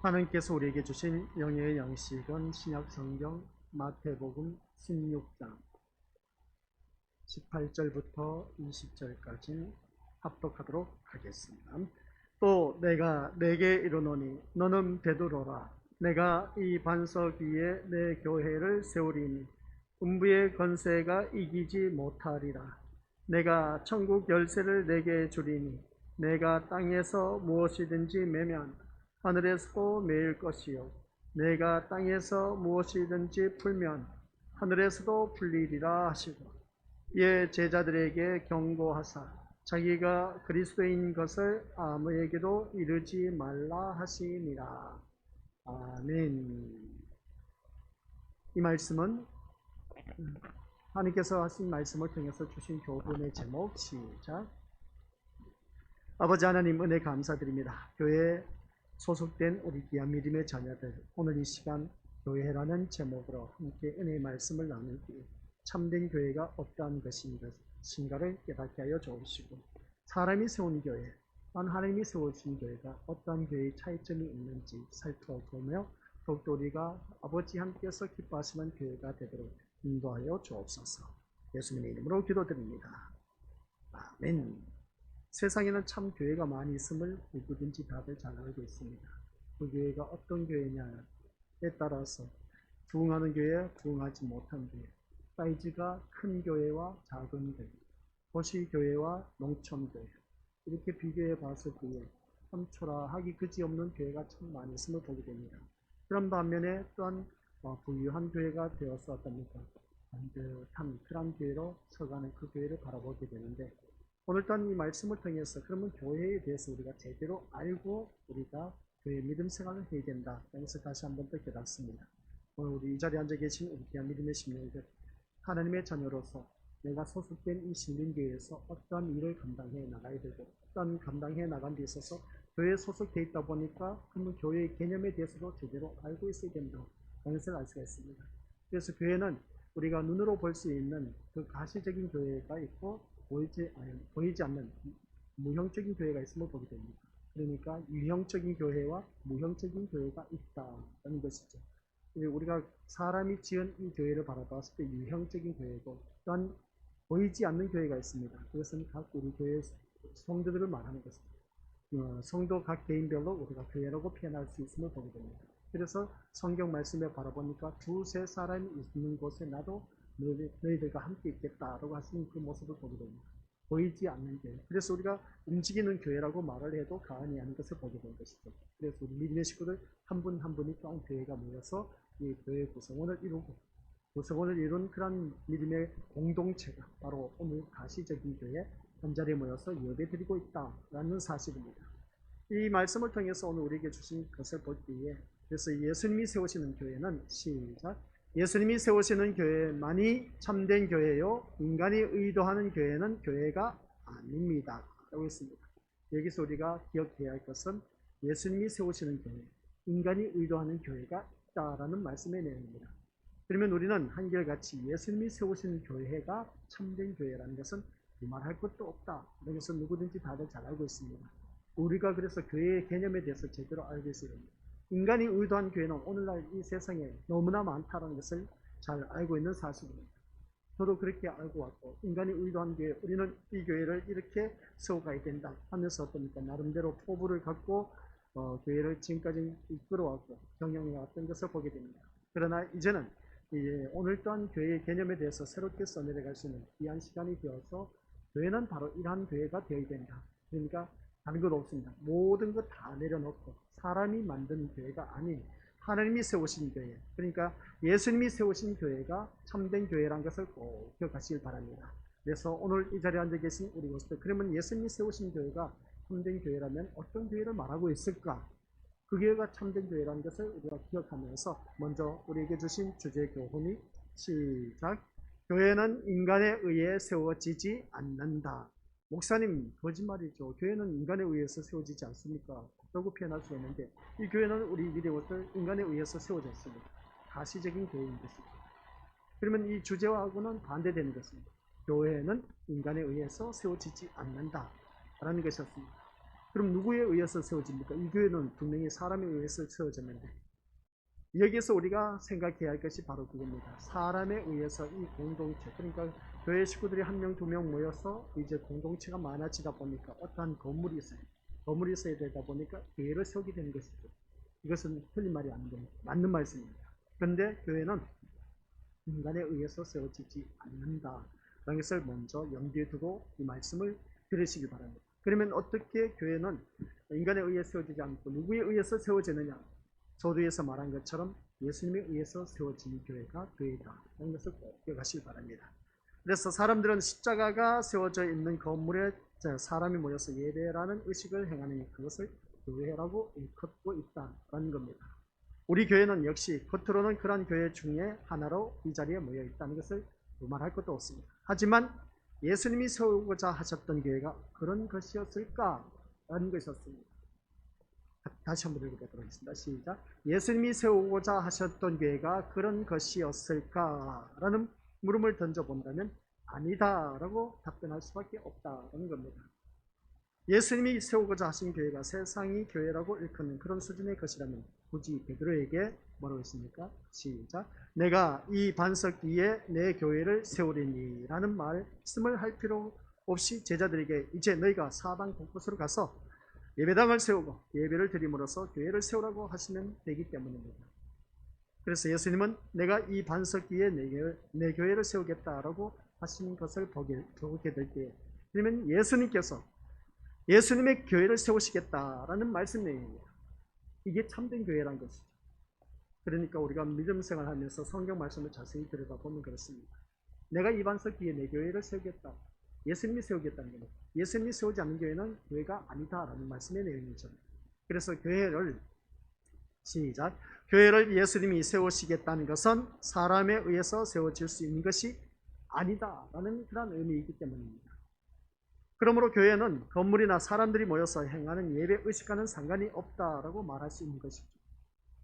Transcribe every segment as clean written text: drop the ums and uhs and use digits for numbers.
하나님께서 우리에게 주신 영예의 양식은 신약성경 마태복음 16장 18절부터 20절까지 합독하도록 하겠습니다. 또 내가 내게 이르노니 너는 베드로라. 내가 이 반석 위에 내 교회를 세우리니 음부의 권세가 이기지 못하리라. 내가 천국 열쇠를 내게 주리니 내가 땅에서 무엇이든지 매면 하늘에서도 매일 것이요 내가 땅에서 무엇이든지 풀면 하늘에서도 풀리리라 하시고, 이에 제자들에게 경고하사 자기가 그리스도인 것을 아무에게도 이르지 말라 하시니라. 아멘. 이 말씀은 하나님께서 하신 말씀을 통해서 주신 교훈의 제목, 시작. 아버지 하나님, 은혜 감사드립니다. 교회에 소속된 우리 귀한 믿음의 자녀들, 오늘 이 시간 교회라는 제목으로 함께 은혜의 말씀을 나누기, 참된 교회가 어떠한 것인가를 깨닫게 하여 주옵시고, 사람이 세운 교회, 또 하나님이 세우신 교회가 어떠한 교회의 차이점이 있는지 살펴보며 더욱더 우리가 아버지 함께서 기뻐하시는 교회가 되도록 인도하여 주옵소서. 예수님의 이름으로 기도드립니다. 아멘. 세상에는 참 교회가 많이 있음을 누구든지 다들 잘 알고 있습니다. 그 교회가 어떤 교회냐에 따라서 부흥하는 교회, 부흥하지 못한 교회, 사이즈가 큰 교회와 작은 교회, 도시 교회와 농촌 교회, 이렇게 비교해 봤을 때에 참 초라하기 그지없는 교회가 참 많이 있음을 보게 됩니다. 그런 반면에 또한 부유한 교회가 되어서 어떻습니까? 반듯한 그런 교회로 서가는 그 교회를 바라보게 되는데, 오늘 또한 이 말씀을 통해서 그러면 교회에 대해서 우리가 제대로 알고 우리가 교회 믿음 생활을 해야 된다. 그래서 다시 한 번 더 깨닫습니다. 오늘 우리 이 자리에 앉아 계신 우리 귀한 믿음의 심령들, 하나님의 자녀로서 내가 소속된 이 신림교회에서 어떠한 일을 감당해 나가야 되고, 어떠한 감당해 나간 데 있어서 교회에 소속되어 있다 보니까 그러면 교회의 개념에 대해서도 제대로 알고 있어야 된다는 것을 알 수가 있습니다. 그래서 교회는 우리가 눈으로 볼 수 있는 그 가시적인 교회가 있고 보이지 않는 무형적인 교회가 있음을 보게 됩니다. 그러니까 유형적인 교회와 무형적인 교회가 있다는 것이죠. 우리가 사람이 지은 이 교회를 바라봤을 때 유형적인 교회고, 또한 보이지 않는 교회가 있습니다. 그것은 각 우리 교회 성도들을 말하는 것입니다. 성도 각 개인별로 우리가 교회라고 표현할 수 있음을 보게 됩니다. 그래서 성경 말씀에 바라보니까 두세 사람이 있는 곳에 나도 너희들과 함께 있겠다라고 하시는 그 모습을 보게 됩니다. 보이지 않는 교회. 그래서 우리가 움직이는 교회라고 말을 해도 과언이 아닌 것을 보게 된 것이죠. 그래서 우리 믿음의 식구들 한 분 한 분이 또한 교회가 모여서 이 교회 구성원을 이룬 그런 믿음의 공동체가 바로 오늘 가시적인 교회 한 자리에 모여서 예배드리고 있다라는 사실입니다. 이 말씀을 통해서 오늘 우리에게 주신 것을 볼 때에, 그래서 예수님이 세우시는 교회는, 시작, 예수님이 세우시는 교회만이 참된 교회요, 인간이 의도하는 교회는 교회가 아닙니다 라고 했습니다. 여기서 우리가 기억해야 할 것은 예수님이 세우시는 교회, 인간이 의도하는 교회가 있다라는 말씀의 내용입니다. 그러면 우리는 한결같이 예수님이 세우시는 교회가 참된 교회라는 것은 두말할 것도 없다. 그래서 누구든지 다들 잘 알고 있습니다. 우리가 그래서 교회의 개념에 대해서 제대로 알고 있어야 됩니다. 인간이 의도한 교회는 오늘날 이 세상에 너무나 많다는 것을 잘 알고 있는 사실입니다. 저도 그렇게 알고 왔고, 인간이 의도한 교회, 우리는 이 교회를 이렇게 세워가야 된다 하면서 어떻습니까? 나름대로 포부를 갖고 교회를 지금까지 이끌어왔고 경영해왔던 것을 보게 됩니다. 그러나 이제는 오늘 또한 교회의 개념에 대해서 새롭게 써내려갈 수 있는 귀한 시간이 되어서 교회는 바로 이러한 교회가 되어야 된다. 그러니까 다른 것 없습니다. 모든 것 다 내려놓고 사람이 만든 교회가 아닌 하나님이 세우신 교회, 그러니까 예수님이 세우신 교회가 참된 교회라는 것을 꼭 기억하시길 바랍니다. 그래서 오늘 이 자리에 앉아 계신 우리 모습들, 그러면 예수님이 세우신 교회가 참된 교회라면 어떤 교회를 말하고 있을까? 그 교회가 참된 교회라는 것을 우리가 기억하면서 먼저 우리에게 주신 주제 교훈이, 시작, 교회는 인간에 의해 세워지지 않는다. 목사님, 거짓말이죠. 교회는 인간에 의해서 세워지지 않습니까? 라고 표현할 수 있는데, 이 교회는 우리 믿음으로서 인간에 의해서 세워졌습니다. 가시적인 교회인 것입니다. 그러면 이 주제하고는 반대되는 것입니다. 교회는 인간에 의해서 세워지지 않는다 라는 것이었습니다. 그럼 누구에 의해서 세워집니까? 이 교회는 분명히 사람에 의해서 세워졌는데, 여기에서 우리가 생각해야 할 것이 바로 그겁니다. 사람에 의해서 이 공동체, 그러니까 교회 식구들이 한 명, 두 명 모여서 이제 공동체가 많아지다 보니까 어떠한 건물이 있어요. 건물이 있어야 되다 보니까 교회를 세우게 되는 것이죠. 이것은 틀린 말이 아닌데 맞는 말씀입니다. 그런데 교회는 인간에 의해서 세워지지 않는다 라는 것을 먼저 염두에 두고 이 말씀을 들으시기 바랍니다. 그러면 어떻게 교회는 인간에 의해 세워지지 않고 누구에 의해서 세워지느냐? 서두에서 말한 것처럼 예수님에 의해서 세워진 교회가 교회다 라는 것을 꼭 기억하시기 바랍니다. 그래서 사람들은 십자가가 세워져 있는 건물에 사람이 모여서 예배라는 의식을 행하는 그것을 교회라고 일컫고 있다는 겁니다. 우리 교회는 역시 겉으로는 그러한 교회 중에 하나로 이 자리에 모여 있다는 것을 말할 것도 없습니다. 하지만 예수님이 세우고자 하셨던 교회가 그런 것이었을까라는 것이었습니다. 다시 한번 읽어보도록 하겠습니다. 시작. 예수님이 세우고자 하셨던 교회가 그런 것이었을까라는 물음을 던져본다면 아니다라고 답변할 수밖에 없다는 겁니다. 예수님이 세우고자 하신 교회가 세상이 교회라고 일컫는 그런 수준의 것이라면 굳이 베드로에게 뭐라고 했습니까? 시작. 내가 이 반석 위에 내 교회를 세우리니 라는 말씀을 할 필요 없이 제자들에게 이제 너희가 사방 곳곳으로 가서 예배당을 세우고 예배를 드림으로써 교회를 세우라고 하시면 되기 때문입니다. 그래서 예수님은 내가 이 반석 위에 내 교회를 세우겠다라고 하신 것을 보게 될 때에 그러면 예수님께서 예수님의 교회를 세우시겠다라는 말씀 내용입니다. 이게 참된 교회란 것이죠. 그러니까 우리가 믿음 생활하면서 성경 말씀을 자세히 들여다보면 그렇습니다. 내가 이 반석 위에 내 교회를 세우겠다. 예수님이 세우겠다는 겁니다. 예수님이 세우지 않는 교회는 교회가 아니다라는 말씀의 내용이죠. 그래서 교회를 시작. 교회를 예수님이 세우시겠다는 것은 사람에 의해서 세워질 수 있는 것이 아니다라는 그런 의미이기 때문입니다. 그러므로 교회는 건물이나 사람들이 모여서 행하는 예배 의식과는 상관이 없다라고 말할 수 있는 것이죠.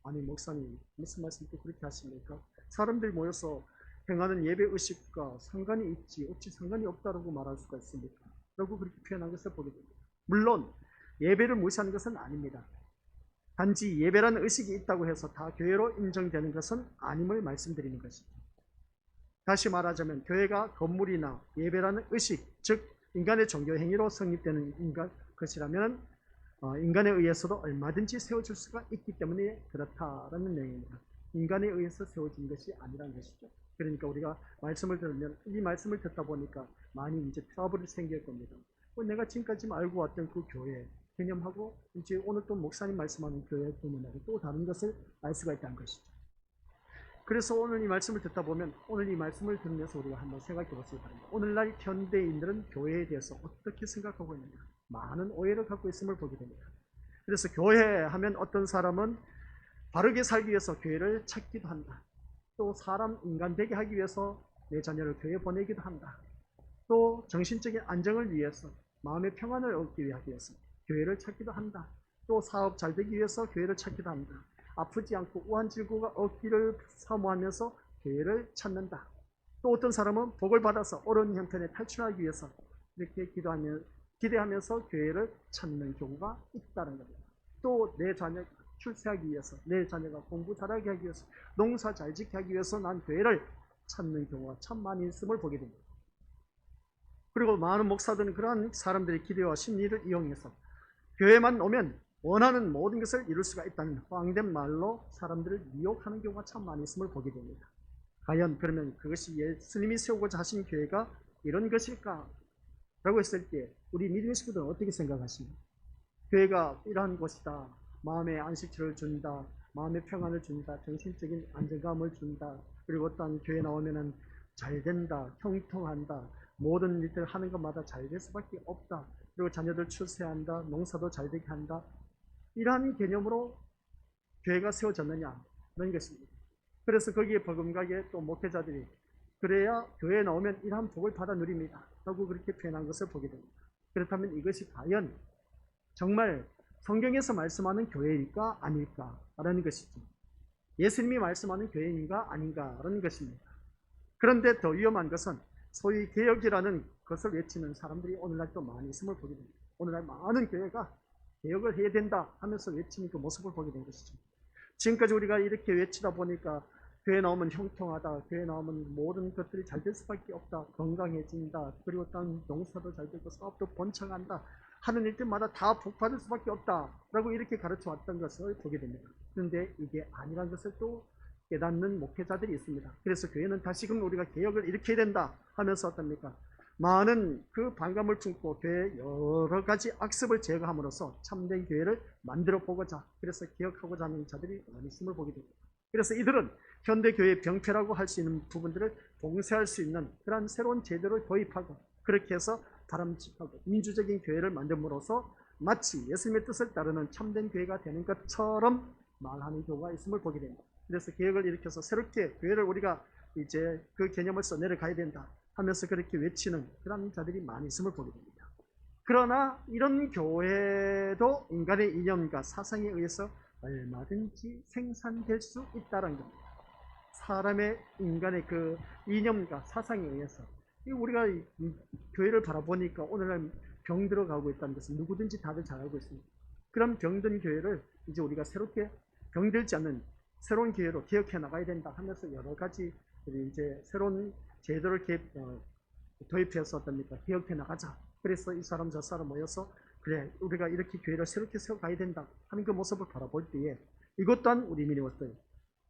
아니 목사님 무슨 말씀 또 그렇게 하십니까? 사람들이 모여서 행하는 예배 의식과 상관이 있지 어찌 상관이 없다라고 말할 수가 있습니까? 라고 그렇게 표현한 것을 보게 됩니다. 물론 예배를 무시하는 것은 아닙니다. 단지 예배라는 의식이 있다고 해서 다 교회로 인정되는 것은 아님을 말씀드리는 것이죠. 다시 말하자면 교회가 건물이나 예배라는 의식, 즉 인간의 종교 행위로 성립되는 것이라면 인간에 의해서도 얼마든지 세워질 수가 있기 때문에 그렇다라는 내용입니다. 인간에 의해서 세워진 것이 아니라는 것이죠. 그러니까 우리가 말씀을 들으면 이 말씀을 듣다 보니까 많이 이제 트러블이 생길 겁니다. 내가 지금까지 알고 왔던 그 교회 개념하고 이제 오늘 또 목사님 말씀하는 교회 개념하고 또 다른 것을 알 수가 있다는 것이죠. 그래서 오늘 이 말씀을 듣다 보면 오늘 이 말씀을 들으면서 우리가 한번 생각해 보시기 바랍니다. 오늘날 현대인들은 교회에 대해서 어떻게 생각하고 있는가? 많은 오해를 갖고 있음을 보게 됩니다. 그래서 교회 하면 어떤 사람은 바르게 살기 위해서 교회를 찾기도 한다. 또 사람 인간 되게 하기 위해서 내 자녀를 교회에 보내기도 한다. 또 정신적인 안정을 위해서 마음의 평안을 얻기 위해서 교회를 찾기도 한다. 또 사업 잘 되기 위해서 교회를 찾기도 한다. 아프지 않고 우한 질고가 없기를 사모하면서 교회를 찾는다. 또 어떤 사람은 복을 받아서 어려운 형편에 탈출하기 위해서 이렇게 기대하면서 교회를 찾는 경우가 있다는 겁니다. 또 내 자녀가 출세하기 위해서, 내 자녀가 공부 잘하게 하기 위해서, 농사 잘 짓게 하기 위해서 난 교회를 찾는 경우가 참 많이 있음을 보게 됩니다. 그리고 많은 목사들은 그러한 사람들의 기대와 심리를 이용해서 교회만 오면 원하는 모든 것을 이룰 수가 있다는 허황된 말로 사람들을 미혹하는 경우가 참 많이 있음을 보게 됩니다. 과연 그러면 그것이 예수님이 세우고자 하신 교회가 이런 것일까? 라고 했을 때 우리 믿음의 식구들은 어떻게 생각하십니까? 교회가 이러한 곳이다. 마음의 안식처를 준다. 마음의 평안을 준다. 정신적인 안정감을 준다. 그리고 어떤 교회 나오면은 잘 된다. 형통한다. 모든 일들 하는 것마다 잘 될 수밖에 없다. 그리고 자녀들 출세한다. 농사도 잘 되게 한다. 이러한 개념으로 교회가 세워졌느냐 그런 것입니다. 그래서 거기에 버금가게 또 목회자들이 그래야 교회에 나오면 이러한 복을 받아 누립니다 라고 그렇게 표현한 것을 보게 됩니다. 그렇다면 이것이 과연 정말 성경에서 말씀하는 교회일까 아닐까 라는 것이죠. 예수님이 말씀하는 교회인가 아닌가 라는 것입니다. 그런데 더 위험한 것은 소위 개혁이라는 것을 외치는 사람들이 오늘날 또 많이 있음을 보게 됩니다. 오늘날 많은 교회가 개혁을 해야 된다 하면서 외치는 그 모습을 보게 된 것이죠. 지금까지 우리가 이렇게 외치다 보니까 교회 나오면 형통하다, 교회 나오면 모든 것들이 잘 될 수밖에 없다, 건강해진다, 그리고 땅 농사도 잘 되고 사업도 번창한다 하는 일들마다 다 복받을 수밖에 없다 라고 이렇게 가르쳐 왔던 것을 보게 됩니다. 그런데 이게 아니라는 것을 또 깨닫는 목회자들이 있습니다. 그래서 교회는 다시금 우리가 개혁을 일으켜야 된다 하면서 어떻습니까? 많은 그 반감을 품고 교회의 여러 가지 악습을 제거함으로써 참된 교회를 만들어 보고자, 그래서 개혁하고자 하는 자들이 많이 있음을 보게 됩니다. 그래서 이들은 현대 교회의 병폐라고 할 수 있는 부분들을 봉쇄할 수 있는 그런 새로운 제도를 도입하고, 그렇게 해서 바람직하고 민주적인 교회를 만듦으로써 마치 예수님의 뜻을 따르는 참된 교회가 되는 것처럼 말하는 경우가 있음을 보게 됩니다. 그래서 개혁을 일으켜서 새롭게 교회를 우리가 이제 그 개념을 써내려가야 된다 하면서 그렇게 외치는 그런 자들이 많이 있음을 보게 됩니다. 그러나 이런 교회도 인간의 이념과 사상에 의해서 얼마든지 생산될 수 있다는 겁니다. 사람의 인간의 그 이념과 사상에 의해서 우리가 이 교회를 바라보니까 오늘날 병들어 가고 있다는 것은 누구든지 다들 잘 알고 있습니다. 그런 병든 교회를 이제 우리가 새롭게 병들지 않는 새로운 교회로 개혁해 나가야 된다 하면서 여러 가지 이제 새로운 제도를 도입해서 어떻습니까? 개혁해 나가자. 그래서 이 사람 저 사람 모여서 그래 우리가 이렇게 교회를 새롭게 세워가야 된다 하는 그 모습을 바라볼 때에 이것 또한 우리 민이 어떤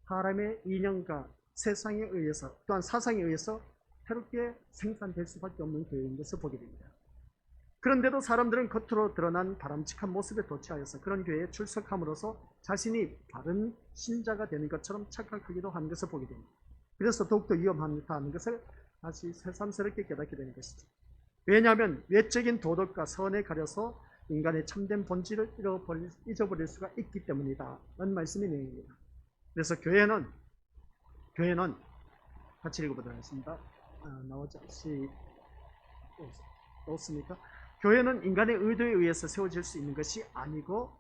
사람의 이념과 세상에 의해서 또한 사상에 의해서 새롭게 생산될 수밖에 없는 교회인 것을 보게 됩니다. 그런데도 사람들은 겉으로 드러난 바람직한 모습에 도취하여서 그런 교회에 출석함으로써 자신이 바른 신자가 되는 것처럼 착각하기도 하는 것을 보게 됩니다. 그래서 더욱더 위험하다는 것을 다시 새삼스럽게 깨닫게 되는 것이죠. 왜냐하면 외적인 도덕과 선에 가려서 인간의 참된 본질을 잊어버릴 수가 있기 때문이다 라는 말씀이 내용입니다. 그래서 교회는 같이 읽어보도록 하겠습니다. 나오지 않습니까? 교회는 인간의 의도에 의해서 세워질 수 있는 것이 아니고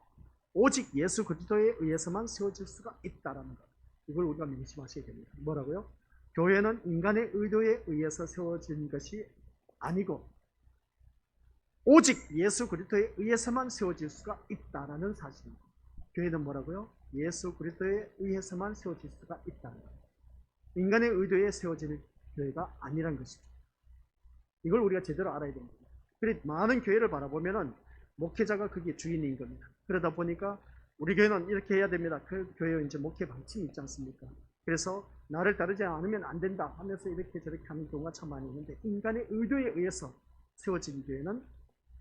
오직 예수 그리스도에 의해서만 세워질 수가 있다라는 것. 이걸 우리가 명심하셔야 됩니다. 뭐라고요? 교회는 인간의 의도에 의해서 세워진 것이 아니고 오직 예수 그리스도에 의해서만 세워질 수가 있다라는 사실입니다. 교회는 뭐라고요? 예수 그리스도에 의해서만 세워질 수가 있다는 것. 인간의 의도에 세워질 교회가 아니란 것이죠. 이걸 우리가 제대로 알아야 됩니다. 그래 많은 교회를 바라보면은 목회자가 그게 주인인 겁니다. 그러다 보니까 우리 교회는 이렇게 해야 됩니다. 그 교회에 이제 목회 방침이 있지 않습니까? 그래서 나를 따르지 않으면 안 된다 하면서 이렇게 저렇게 하는 경우가 참 많이 있는데 인간의 의도에 의해서 세워진 교회는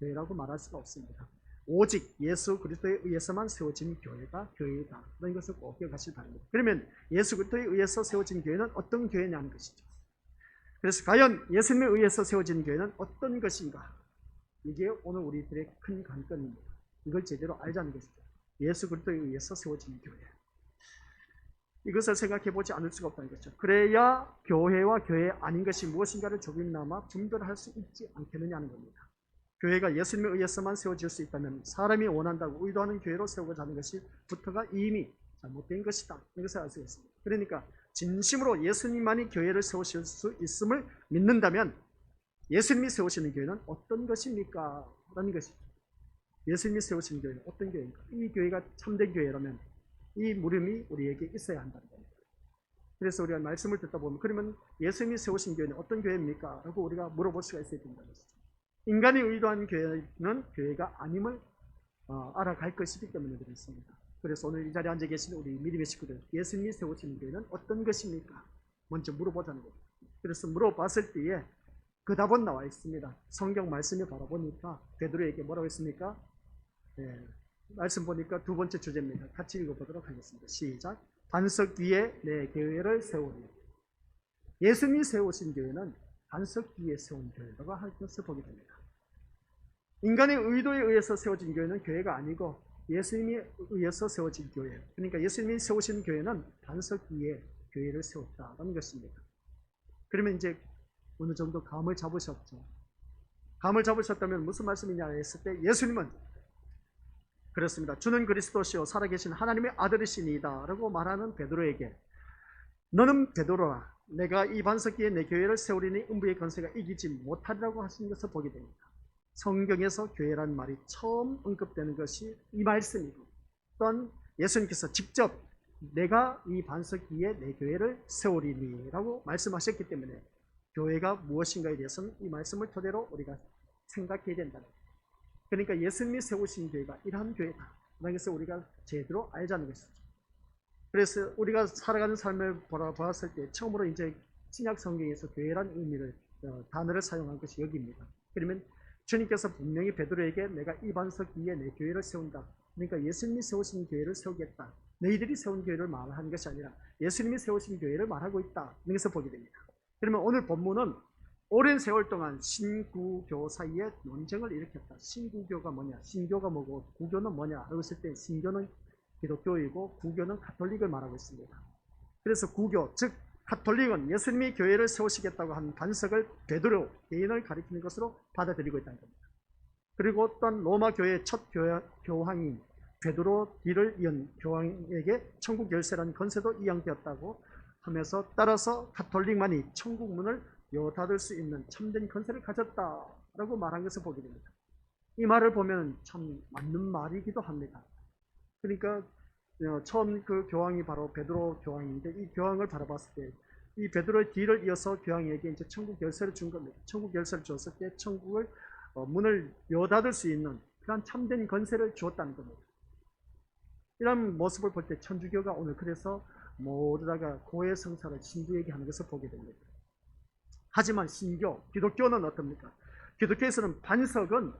교회라고 말할 수가 없습니다. 오직 예수 그리스도에 의해서만 세워진 교회가 교회이다. 그런 것을 꼭 기억하시기 바랍니다. 그러면 예수 그리스도에 의해서 세워진 교회는 어떤 교회냐는 것이죠. 그래서 과연 예수님에 의해서 세워진 교회는 어떤 것인가? 이게 오늘 우리들의 큰 관건입니다. 이걸 제대로 알자는 것이죠. 예수 그리스도에 의해서 세워진 교회. 이것을 생각해 보지 않을 수가 없다는 것이죠. 그래야 교회와 교회 아닌 것이 무엇인가를 조금이나마 분별할 수 있지 않겠느냐는 겁니다. 교회가 예수님에 의해서만 세워질 수 있다면 사람이 원한다고 의도하는 교회로 세우고자 하는 것이 부터가 이미 잘못된 것이다. 이것을 알 수 있습니다. 그러니까 진심으로 예수님만이 교회를 세우실 수 있음을 믿는다면 예수님이 세우시는 교회는 어떤 것입니까? 라는 것이죠. 예수님이 세우신 교회는 어떤 교회입니까? 이 교회가 참된 교회라면 이 물음이 우리에게 있어야 한다는 겁니다. 그래서 우리가 말씀을 듣다 보면 그러면 예수님이 세우신 교회는 어떤 교회입니까? 라고 우리가 물어볼 수가 있어야 된다는 것이죠. 인간이 의도한 교회는 교회가 아님을 알아갈 것이기 때문에 그렇습니다. 그래서 오늘 이 자리에 앉아 계신 우리 믿음의 식구들, 예수님이 세우시는 교회는 어떤 것입니까? 먼저 물어보자는 겁니다. 그래서 물어봤을 때에 그 답은 나와 있습니다. 성경 말씀을 바라보니까 베드로에게 뭐라고 했습니까? 네, 말씀 보니까 두 번째 주제입니다. 같이 읽어보도록 하겠습니다. 시작. 반석 위에 내 교회를 세우리. 예수님이 세우신 교회는 반석 위에 세운 교회라고 할 것을 보게 됩니다. 인간의 의도에 의해서 세워진 교회는 교회가 아니고 예수님이 의해서 세워진 교회. 그러니까 예수님이 세우신 교회는 반석 위에 교회를 세웠다는 것입니다. 그러면 이제 어느 정도 감을 잡으셨죠. 감을 잡으셨다면 무슨 말씀이냐 했을 때 예수님은 그렇습니다. 주는 그리스도시요 살아계신 하나님의 아들이시니이다 라고 말하는 베드로에게 너는 베드로라 내가 이 반석 위에 내 교회를 세우리니 음부의 권세가 이기지 못하리라고 하신 것을 보게 됩니다. 성경에서 교회라는 말이 처음 언급되는 것이 이 말씀이고, 또한 예수님께서 직접 내가 이 반석 위에 내 교회를 세우리니 라고 말씀하셨기 때문에 교회가 무엇인가에 대해서는 이 말씀을 토대로 우리가 생각해야 된다. 그러니까 예수님이 세우신 교회가 이러한 교회다 라는 것을 우리가 제대로 알자는 것이죠. 그래서 우리가 살아가는 삶을 보았을 때 처음으로 이제 신약 성경에서 교회라는 의미를 단어를 사용한 것이 여기입니다. 그러면 주님께서 분명히 베드로에게 내가 이 반석 위에 내 교회를 세운다. 그러니까 예수님이 세우신 교회를 세우겠다. 너희들이 세운 교회를 말하는 것이 아니라 예수님이 세우신 교회를 말하고 있다. 이것을 보게 됩니다. 그러면 오늘 본문은 오랜 세월 동안 신구교 사이에 논쟁을 일으켰다. 신구교가 뭐냐, 신교가 뭐고 구교는 뭐냐 하고 있을 때 신교는 기독교이고 구교는 가톨릭을 말하고 있습니다. 그래서 구교, 즉 가톨릭은 예수님이 교회를 세우시겠다고 한 반석을 베드로 개인을 가리키는 것으로 받아들이고 있다는 겁니다. 그리고 또한 로마 교회의 첫 교황인 베드로 뒤를 이은 교황에게 천국 열쇠라는 권세도 이양되었다고 하면서, 따라서 가톨릭만이 천국 문을 여닫을 수 있는 참된 권세를 가졌다라고 말한 것을 보게 됩니다. 이 말을 보면 참 맞는 말이기도 합니다. 그러니까 처음 그 교황이 바로 베드로 교황인데, 이 교황을 바라봤을 때 이 베드로의 뒤를 이어서 교황에게 이제 천국 열쇠를 준 겁니다. 천국 열쇠를 줬을 때 천국을 문을 여닫을 수 있는 그런 참된 권세를 주었다는 겁니다. 이런 모습을 볼 때 천주교가 오늘 그래서 모두 다가 고해 성사를 신부에게 하는 것을 보게 됩니다. 하지만 신교, 기독교는 어떻습니까? 기독교에서는 반석은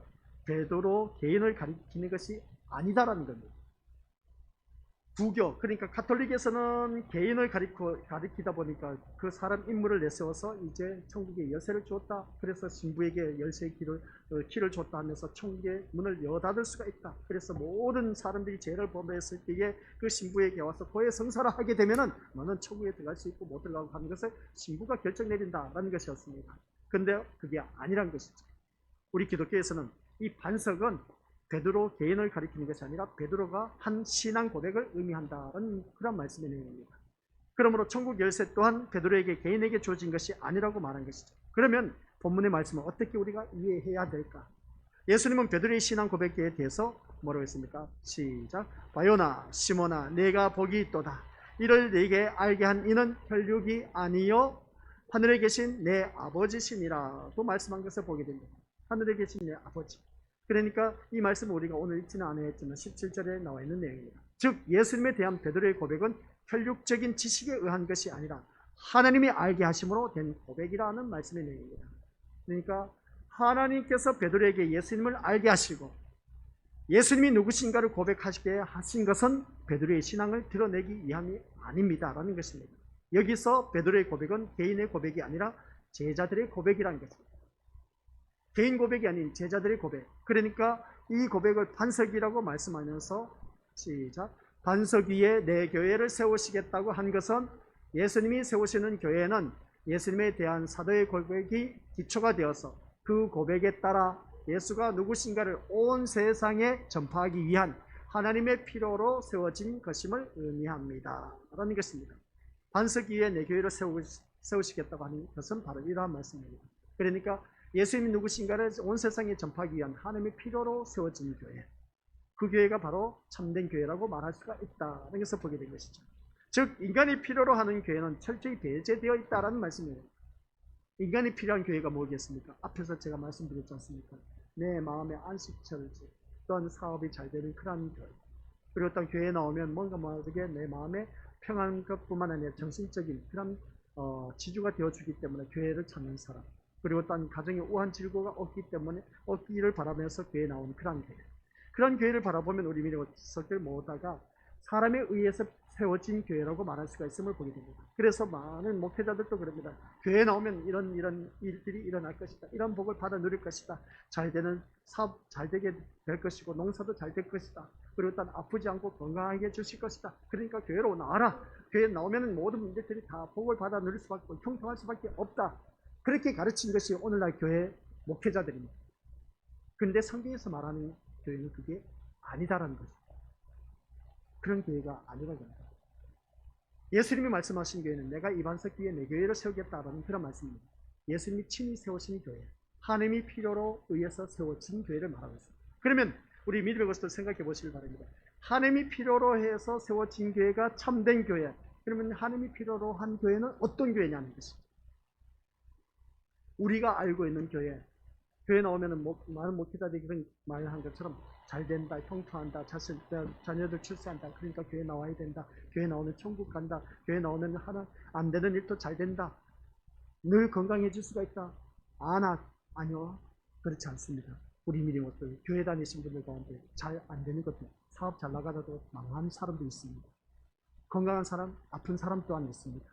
베드로 개인을 가리키는 것이 아니다라는 겁니다. 부교, 그러니까 가톨릭에서는 개인을 가리키다 보니까 그 사람 인물을 내세워서 이제 천국의 열쇠를 주었다. 그래서 신부에게 열쇠의 키를 줬다 하면서 천국의 문을 여닫을 수가 있다. 그래서 모든 사람들이 죄를 범했을 때에 그 신부에게 와서 고해 성사를 하게 되면은 너는 천국에 들어갈 수 있고 못 들어가고 하는 것을 신부가 결정 내린다라는 것이었습니다. 그런데 그게 아니란 것이죠. 우리 기독교에서는 이 반석은 베드로 개인을 가리키는 것이 아니라 베드로가 한 신앙 고백을 의미한다는 그런 말씀의 내용입니다. 그러므로 천국 열쇠 또한 베드로에게 개인에게 주어진 것이 아니라고 말한 것이죠. 그러면 본문의 말씀을 어떻게 우리가 이해해야 될까? 예수님은 베드로의 신앙 고백에 대해서 뭐라고 했습니까? 시작. 바요나 시몬아 내가 복이 있도다. 이를 네게 알게 한 이는 혈육이 아니요 하늘에 계신 내 아버지시니라고 말씀한 것을 보게 됩니다. 하늘에 계신 내 아버지. 그러니까 이 말씀을 우리가 오늘 읽지는 않았지만 17절에 나와 있는 내용입니다. 즉 예수님에 대한 베드로의 고백은 혈육적인 지식에 의한 것이 아니라 하나님이 알게 하심으로 된 고백이라는 말씀의 내용입니다. 그러니까 하나님께서 베드로에게 예수님을 알게 하시고 예수님이 누구신가를 고백하시게 하신 것은 베드로의 신앙을 드러내기 위함이 아닙니다 라는 것입니다. 여기서 베드로의 고백은 개인의 고백이 아니라 제자들의 고백이라는 것입니다. 개인 고백이 아닌 제자들의 고백. 그러니까 이 고백을 반석이라고 말씀하면서 시작. 반석 위에 내 교회를 세우시겠다고 한 것은 예수님이 세우시는 교회는 예수님에 대한 사도의 고백이 기초가 되어서 그 고백에 따라 예수가 누구신가를 온 세상에 전파하기 위한 하나님의 필요로 세워진 것임을 의미합니다 라는 것입니다. 반석 위에 내 교회를 세우시겠다고 하는 것은 바로 이러한 말씀입니다. 그러니까 예수님이 누구신가를 온 세상에 전파하기 위한 하나님의 필요로 세워진 교회, 그 교회가 바로 참된 교회라고 말할 수가 있다는 것을 보게 된 것이죠. 즉 인간이 필요로 하는 교회는 철저히 배제되어 있다는 말씀이에요. 인간이 필요한 교회가 뭐겠습니까? 앞에서 제가 말씀드렸지 않습니까? 내 마음의 안식처지, 또한 사업이 잘 되는 그런 교회, 그리고 또 교회에 나오면 뭔가 모르게 내 마음의 평안 것뿐만 아니라 정신적인 그런 지주가 되어주기 때문에 교회를 찾는 사람, 그리고 또한 가정에 우한 질고가 없기를 바라면서 교회에 나오는 그런 교회, 그런 교회를 바라보면 우리 민족들 모두가 사람에 의해서 세워진 교회라고 말할 수가 있음을 보게 됩니다. 그래서 많은 목회자들도 그럽니다. 교회에 나오면 이런 일들이 일어날 것이다. 이런 복을 받아 누릴 것이다. 잘 되는 사업 잘 되게 될 것이고 농사도 잘 될 것이다. 그리고 또 아프지 않고 건강하게 해주실 것이다. 그러니까 교회로 나와라. 교회에 나오면 모든 문제들이 다 복을 받아 누릴 수밖에 없고 형통할 수밖에 없다. 그렇게 가르친 것이 오늘날 교회 목회자들입니다. 그런데 성경에서 말하는 교회는 그게 아니다라는 것입니다. 그런 교회가 아니라고 합니다. 예수님이 말씀하신 교회는 내가 이 반석 위에 내 교회를 세우겠다라는 그런 말씀입니다. 예수님이 친히 세우신 교회, 하나님이 필요로 의해서 세워진 교회를 말하고 있습니다. 그러면 우리 믿음의 것을 생각해 보시길 바랍니다. 하나님이 필요로 해서 세워진 교회가 참된 교회. 그러면 하나님이 필요로 한 교회는 어떤 교회냐는 것이죠. 우리가 알고 있는 교회. 교회 나오면 많은 목회자들이 그런 말을 한 것처럼 잘 된다, 형통한다, 자녀들 출세한다. 그러니까 교회 나와야 된다. 교회 나오면 천국 간다. 교회 나오면 하나 안 되는 일도 잘 된다. 늘 건강해질 수가 있다. 아니요. 그렇지 않습니다. 우리 믿음으로서 교회 다니신 분들 가운데 잘 안 되는 것도, 사업 잘 나가다도 망하는 사람도 있습니다. 건강한 사람, 아픈 사람 또한 있습니다.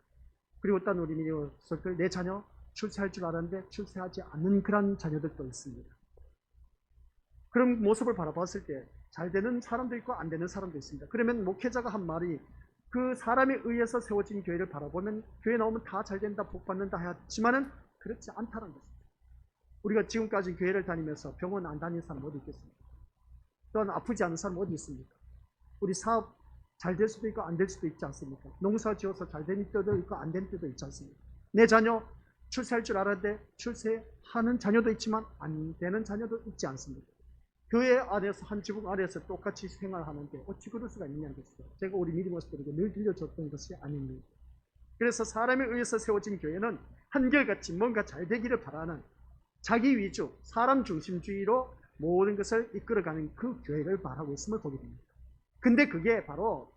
그리고 또 우리 믿음으로서 내 자녀 출세할 줄 알았는데 출세하지 않는 그런 자녀들도 있습니다. 그런 모습을 바라봤을 때 잘 되는 사람도 있고 안 되는 사람도 있습니다. 그러면 목회자가 한 말이 그 사람에 의해서 세워진 교회를 바라보면 교회 나오면 다 잘 된다, 복 받는다 하지만은 그렇지 않다는 것입니다. 우리가 지금까지 교회를 다니면서 병원 안 다니는 사람 어디 있겠습니까? 또한 아프지 않은 사람 어디 있습니까? 우리 사업 잘 될 수도 있고 안 될 수도 있지 않습니까? 농사 지어서 잘 되는 때도 있고 안 되는 때도 있지 않습니까? 내 자녀 출세할 줄 알았는데 출세하는 자녀도 있지만 안 되는 자녀도 있지 않습니까? 교회 안에서 한 지붕 아래에서 똑같이 생활하는데 어찌 그럴 수가 있느냐는 것이죠. 제가 우리 믿음 모습들에게 늘 들려줬던 것이 아닙니다. 그래서 사람에 의해서 세워진 교회는 한결같이 뭔가 잘 되기를 바라는 자기 위주, 사람 중심주의로 모든 것을 이끌어가는 그 교회를 말하고 있음을 보게 됩니다. 근데 그게 바로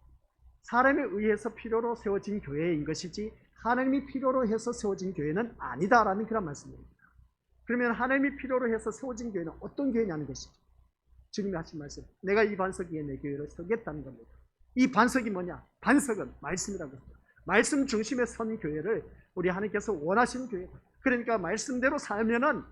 사람에 의해서 필요로 세워진 교회인 것이지 하나님이 필요로 해서 세워진 교회는 아니다라는 그런 말씀입니다. 그러면 하나님이 필요로 해서 세워진 교회는 어떤 교회냐는 것이죠. 주님이 하신 말씀, 내가 이 반석 위에 내 교회를 서겠다는 겁니다. 이 반석이 뭐냐? 반석은 말씀이라고 합니다. 말씀 중심에 선 교회를 우리 하나님께서 원하시는 교회다. 그러니까 말씀대로 살면은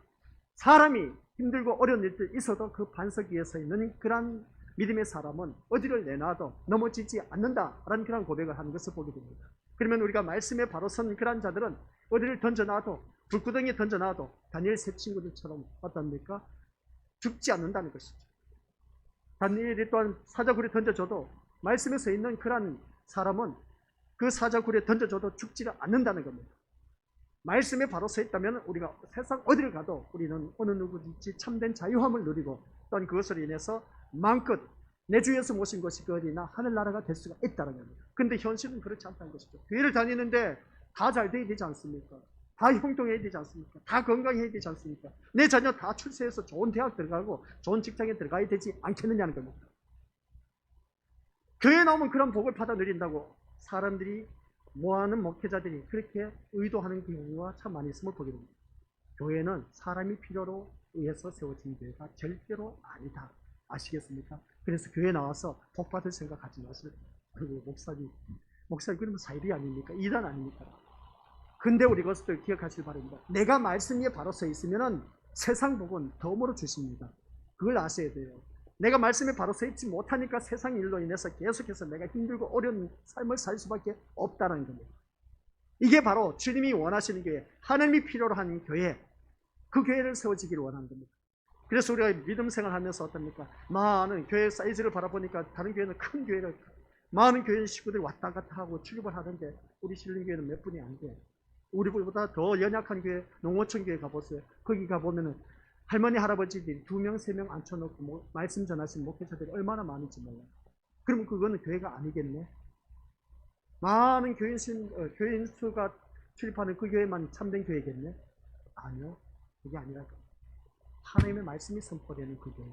사람이 힘들고 어려운 일들 있어도 그 반석 위에 서 있는 그런 믿음의 사람은 어디를 내놔도 넘어지지 않는다라는 그런 고백을 하는 것을 보게 됩니다. 그러면 우리가 말씀에 바로 선 그런 자들은 어디를 던져놔도, 불구덩이에 던져놔도 다니엘 세 친구들처럼 어떻습니까? 죽지 않는다는 것이죠. 다니엘이 또한 사자굴에 던져줘도 말씀에 서 있는 그런 사람은 그 사자굴에 던져줘도 죽지를 않는다는 겁니다. 말씀에 바로 서 있다면 우리가 세상 어디를 가도 우리는 어느 누구든지 참된 자유함을 누리고 또한 그것으로 인해서 마음껏 내 주 예수 모신 것이 그 어디나 하늘나라가 될 수가 있다는 겁니다. 근데 현실은 그렇지 않다는 것이죠. 교회를 다니는데 다 잘 돼야 되지 않습니까? 다 형통해야 되지 않습니까? 다 건강해야 되지 않습니까? 내 자녀 다 출세해서 좋은 대학 들어가고 좋은 직장에 들어가야 되지 않겠느냐는 겁니다. 교회에 나오면 그런 복을 받아 누린다고 사람들이 모아하는 목회자들이 그렇게 의도하는 경우가 참 많이 있음을 보게 됩니다. 교회는 사람이 필요로 의해서 세워진 교회가 절대로 아니다. 아시겠습니까? 그래서 교회 나와서 복 받을 생각하지 마세요. 그리고 목사님 그러면 사이비 아닙니까? 이단 아닙니까? 근데 우리 그것을 기억하시기 바랍니다. 내가 말씀 위에 바로 서 있으면 세상 복은 덤으로 주십니다. 그걸 아셔야 돼요. 내가 말씀에 바로 서 있지 못하니까 세상 일로 인해서 계속해서 내가 힘들고 어려운 삶을 살 수밖에 없다는 겁니다. 이게 바로 주님이 원하시는 교회, 하나님이 필요로 하는 교회, 그 교회를 세워지기를 원하는 겁니다. 그래서 우리가 믿음 생활하면서 어떻습니까? 많은 교회 사이즈를 바라보니까 다른 교회는 큰 교회를, 많은 교회 식구들이 왔다 갔다 하고 출입을 하는데 우리 신림교회는 몇 분이 안 돼요. 우리보다 더 연약한 교회, 농어촌 교회 가보세요. 거기 가보면은 할머니, 할아버지들이 2명, 3명 앉혀놓고 말씀 전하신 목회자들이 얼마나 많은지 몰라요. 그러면 그거는 교회가 아니겠네? 많은 교인 수가 출입하는 그 교회만 참된 교회겠네? 아니요. 그게 아니라 하나님의 말씀이 선포되는 그 교회.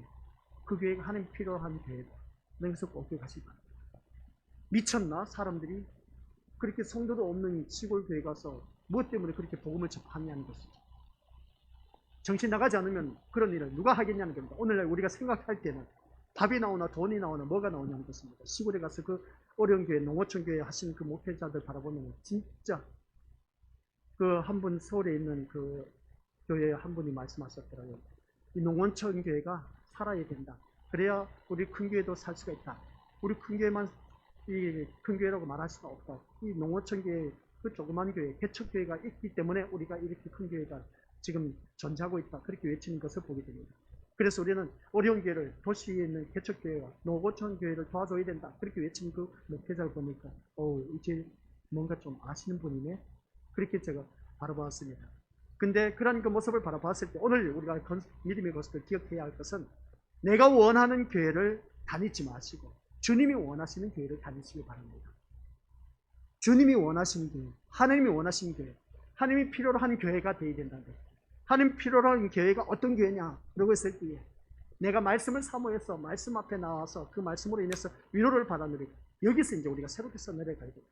그 교회가 하나님 필요한 교회다. 그래서 꼭 기억하시기 바랍니다. 미쳤나? 사람들이 그렇게 성도도 없는 시골 교회 가서 무엇 때문에 그렇게 복음을 접하냐는 것이죠. 정신 나가지 않으면 그런 일을 누가 하겠냐는 겁니다. 오늘날 우리가 생각할 때는 밥이 나오나 돈이 나오나 뭐가 나오냐는 것입니다. 시골에 가서 그 어려운 교회, 농어촌 교회 하시는 그 목회자들 바라보면 진짜 그 한 분 서울에 있는 그 교회 한 분이 말씀하셨더라고요. 이 농어촌 교회가 살아야 된다. 그래야 우리 큰 교회도 살 수가 있다. 우리 큰 교회만 이 큰 교회라고 말할 수가 없다. 이 농어촌 교회, 그 조그만 교회, 개척교회가 있기 때문에 우리가 이렇게 큰 교회가 지금 존재하고 있다. 그렇게 외치는 것을 보게 됩니다. 그래서 우리는 어려운 교회를, 도시에 있는 개척교회와 농어촌 교회를 도와줘야 된다. 그렇게 외치는 그 목회자를 보니까 이제 뭔가 좀 아시는 분이네. 그렇게 제가 바라보았습니다. 근데 그런 그 모습을 바라봤을 때 오늘 우리가 믿음의 것을 기억해야 할 것은 내가 원하는 교회를 다니지 마시고 주님이 원하시는 교회를 다니시기 바랍니다. 주님이 원하시는 교회, 하나님이 원하시는 교회, 하나님이 필요로 하는 교회가 되어야 된다는 거예요. 하나님 필요로 하는 교회가 어떤 교회냐? 그러고 있을 때에 내가 말씀을 사모해서 말씀 앞에 나와서 그 말씀으로 인해서 위로를 받아들이고 여기서 이제 우리가 새롭게 써내려가야 돼요.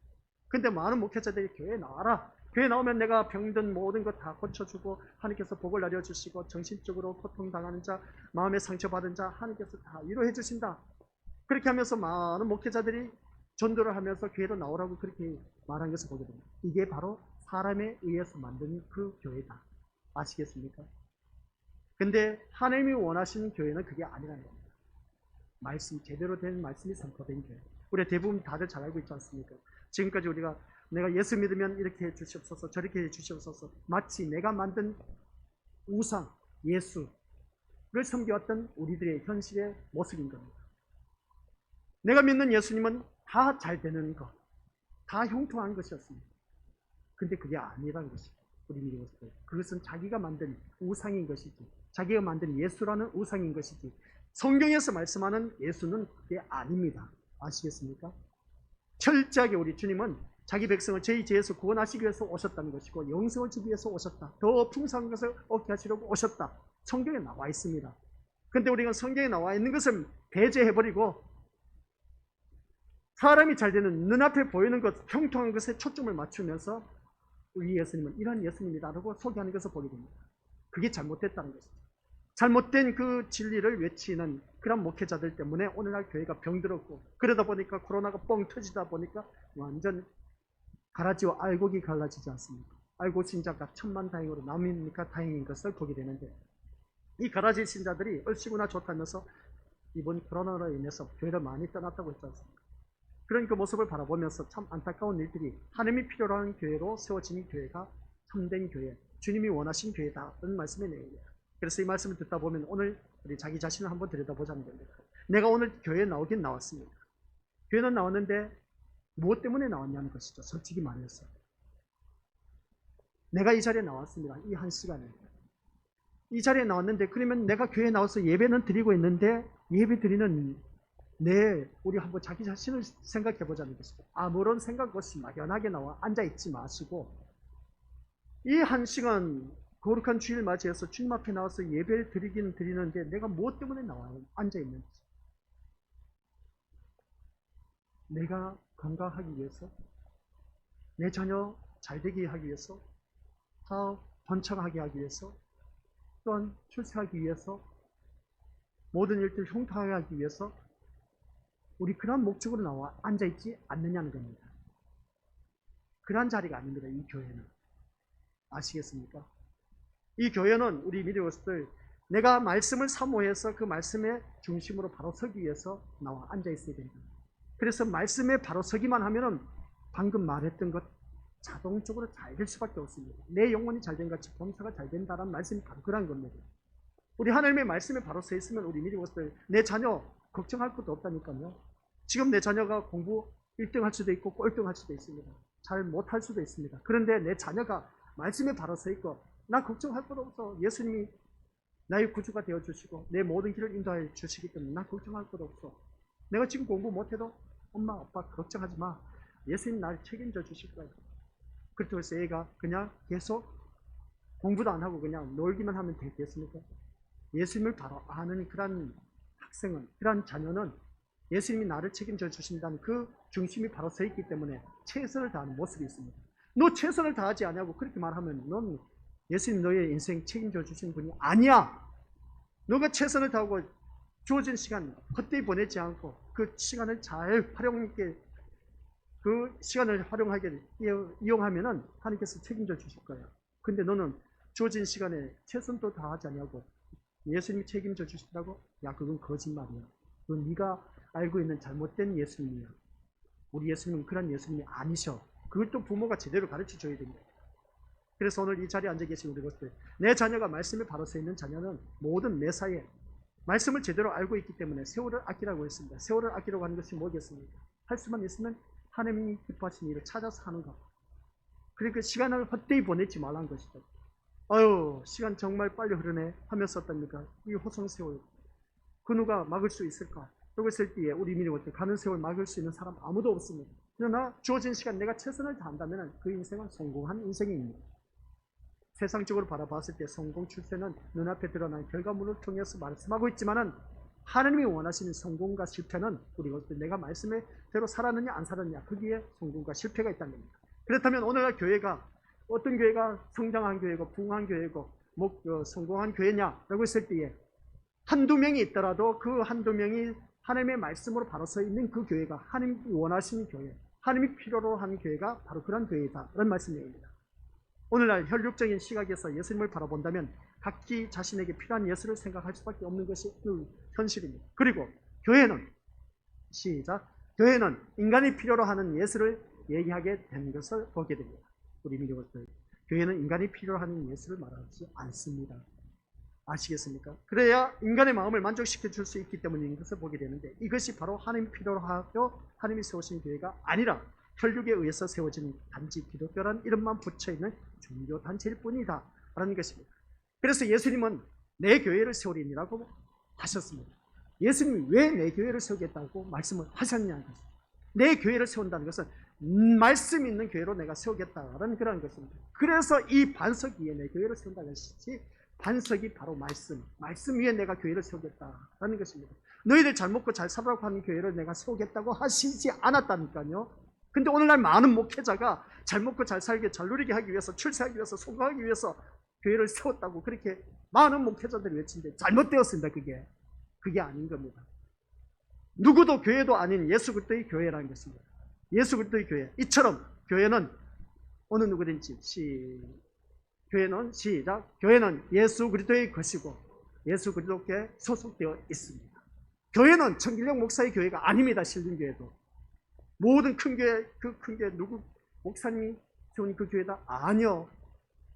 근데 많은 목회자들이 교회에 나와라. 교회 나오면 내가 병든 모든 것 다 고쳐주고 하나님께서 복을 내려주시고 정신적으로 고통당하는 자, 마음에 상처받은 자 하나님께서 다 위로해 주신다. 그렇게 하면서 많은 목회자들이 전도를 하면서 교회로 나오라고 그렇게 말한 것을 보게 됩니다. 이게 바로 사람에 의해서 만든 그 교회다. 아시겠습니까? 근데 하나님이 원하시는 교회는 그게 아니라는 겁니다. 말씀, 제대로 된 말씀이 선포된 교회. 우리 대부분 다들 잘 알고 있지 않습니까? 지금까지 우리가 내가 예수 믿으면 이렇게 해 주시옵소서, 저렇게 해 주시옵소서, 마치 내가 만든 우상, 예수를 섬겨왔던 우리들의 현실의 모습인 겁니다. 내가 믿는 예수님은 다 잘 되는 것, 다 형통한 것이었습니다. 근데 그게 아니라는 것입니다. 우리 믿음으로서 그것은 자기가 만든 우상인 것이지, 자기가 만든 예수라는 우상인 것이지, 성경에서 말씀하는 예수는 그게 아닙니다. 아시겠습니까? 철저하게 우리 주님은 자기 백성을 저희 죄에서 구원하시기 위해서 오셨다는 것이고 영생을 주기 위해서 오셨다. 더 풍성한 것을 얻게 하시려고 오셨다. 성경에 나와 있습니다. 근데 우리가 성경에 나와 있는 것을 배제해버리고 사람이 잘 되는 눈앞에 보이는 것, 형통한 것에 초점을 맞추면서 우리 예수님은 이런 예수님이다라고 소개하는 것을 보게 됩니다. 그게 잘못됐다는 것이죠. 잘못된 그 진리를 외치는 그런 목회자들 때문에 오늘날 교회가 병들었고, 그러다 보니까 코로나가 뻥 터지다 보니까 완전 가라지와 알곡이 갈라지지 않습니까? 알곡 신자가 천만다행으로 남이니까 다행인 것을 보게 되는데, 이 가라지 신자들이 얼씨구나 좋다면서 이번 코로나로 인해서 교회를 많이 떠났다고 했지 않습니까? 그런 그 모습을 바라보면서 참 안타까운 일들이, 하나님이 필요로 하는 교회로 세워진 교회가 참된 교회, 주님이 원하신 교회다 라는 말씀의 내용이에요. 그래서 이 말씀을 듣다 보면 오늘 우리 자기 자신을 한번 들여다보자는 겁니다. 내가 오늘 교회에 나오긴 나왔습니다. 교회는 나왔는데 무엇 때문에 나왔냐는 것이죠. 솔직히 말해서 내가 이 자리에 나왔습니다. 이 한 시간에 이 자리에 나왔는데, 그러면 내가 교회에 나와서 예배는 드리고 있는데 예배 드리는 우리 한번 자기 자신을 생각해 보자는 것입니다. 아무런 생각 없이 막연하게 나와 앉아있지 마시고 이 한 시간 거룩한 주일 맞이해서 주님 앞에 나와서 예배를 드리긴 드리는데 내가 무엇 때문에 나와요? 앉아있는지. 내가 건강하기 위해서, 내 자녀 잘되게 하기 위해서, 사업 번창하게 하기 위해서, 또한 출세하기 위해서, 모든 일들 형통하게 하기 위해서 우리 그런 목적으로 나와 앉아있지 않느냐는 겁니다. 그런 자리가 아닙니다. 이 교회는. 아시겠습니까? 이 교회는 우리 믿음으로서 내가 말씀을 사모해서 그 말씀의 중심으로 바로 서기 위해서 나와 앉아있어야 된다. 그래서 말씀에 바로 서기만 하면은 방금 말했던 것 자동적으로 잘 될 수밖에 없습니다. 내 영혼이 잘된 같이 범사가 잘 된다는 말씀이 바로 그런 겁니다. 우리 하나님의 말씀에 바로 서 있으면 우리 믿음으로서 내 자녀 걱정할 것도 없다니까요. 지금 내 자녀가 공부 1등 할 수도 있고 꼴등 할 수도 있습니다. 잘 못할 수도 있습니다. 그런데 내 자녀가 말씀에 바로 서 있고 나 걱정할 것도 없어. 예수님이 나의 구주가 되어주시고 내 모든 길을 인도해 주시기 때문에 나 걱정할 것도 없어. 내가 지금 공부 못해도 엄마 아빠 걱정하지 마. 예수님 나를 책임져 주실 거야. 그렇다고 해서 애가 그냥 계속 공부도 안 하고 그냥 놀기만 하면 되겠습니까? 예수님을 바로 아는 그런 학생은, 그런 자녀는 예수님이 나를 책임져 주신다는 그 중심이 바로 서 있기 때문에 최선을 다하는 모습이 있습니다. 너 최선을 다하지 않냐고 그렇게 말하면 넌 예수님 너의 인생 책임져 주신 분이 아니야. 너가 최선을 다하고 주어진 시간 헛되이 보내지 않고 그 시간을 잘 활용하게, 그 시간을 활용하게 이용하면은 하나님께서 책임져 주실 거예요. 근데 너는 주어진 시간에 최선도 다하지 않냐고 예수님이 책임져 주시더라고? 야, 그건 거짓말이야. 그건 네가 알고 있는 잘못된 예수님이야. 우리 예수님은 그런 예수님이 아니셔. 그걸 또 부모가 제대로 가르쳐 줘야 됩니다. 그래서 오늘 이 자리에 앉아 계신 우리 것들, 내 자녀가 말씀에 바로 서 있는 자녀는 모든 매사에 말씀을 제대로 알고 있기 때문에 세월을 아끼라고 했습니다. 세월을 아끼라고 하는 것이 뭐겠습니까? 할 수만 있으면 하나님이 기뻐하시는 일을 찾아서 하는 것. 그러니까 시간을 헛되이 보내지 말라는 것이죠. 아유, 시간 정말 빨리 흐르네 하면서 어떻습니까? 이 호성세월 그 누가 막을 수 있을까? 그러고 있을 때에 우리 민족은 가는 세월 막을 수 있는 사람 아무도 없습니다. 그러나 주어진 시간 내가 최선을 다한다면 그 인생은 성공한 인생입니다. 세상적으로 바라봤을 때 성공 출세는 눈앞에 드러난 결과물을 통해서 말씀하고 있지만은 하나님이 원하시는 성공과 실패는 우리가 내가 말씀대로 살았느냐 안 살았느냐 거기에 성공과 실패가 있다는 겁니다. 그렇다면 오늘날 교회가 어떤 교회가 성장한 교회고 부흥한 교회고 성공한 교회냐라고 했을 때에 한두 명이 있더라도 그 한두 명이 하나님의 말씀으로 바로 서 있는 그 교회가 하나님이 원하시는 교회, 하나님이 필요로 하는 교회가 바로 그런 교회다. 그런 말씀입니다. 오늘날 혈육적인 시각에서 예수님을 바라본다면 각기 자신에게 필요한 예수를 생각할 수밖에 없는 것이 현실입니다. 그리고 교회는 시작 교회는 인간이 필요로 하는 예수를 얘기하게 된 것을 보게 됩니다. 우리 민족들 교회는 인간이 필요로 하는 예수를 말하지 않습니다. 아시겠습니까? 그래야 인간의 마음을 만족시켜 줄 수 있기 때문인 것을 보게 되는데 이것이 바로 하나님 필요로 하여 하나님이 세우신 교회가 아니라 혈육에 의해서 세워진 단지 기독교란 이름만 붙여있는 종교단체일 뿐이다 라는 것입니다. 그래서 예수님은 내 교회를 세우리니라고 하셨습니다. 예수님이 왜 내 교회를 세우겠다고 말씀을 하셨냐는 것입니다. 내 교회를 세운다는 것은 말씀 있는 교회로 내가 세우겠다라는 그런 것입니다. 그래서 이 반석 위에 내 교회를 세운다는 것이지 반석이 바로 말씀 위에 내가 교회를 세우겠다라는 것입니다. 너희들 잘 먹고 잘 살라고 하는 교회를 내가 세우겠다고 하시지 않았다니까요. 근데 오늘날 많은 목회자가 잘 먹고 잘 살게 잘 누리게 하기 위해서 출세하기 위해서 성공하기 위해서 교회를 세웠다고 그렇게 많은 목회자들이 외치는데 잘못되었습니다. 그게 아닌 겁니다. 누구도 교회도 아닌 예수 그리스도의 교회라는 것입니다. 예수 그리스도의 교회 이처럼 교회는 어느 누구든지 교회는 예수 그리스도의 것이고 예수 그리스도께 소속되어 있습니다. 교회는 청길령 목사의 교회가 아닙니다. 신림교회도 모든 큰 교회 그 큰 교회 누구 목사님이 세운 그 교회다 아니요.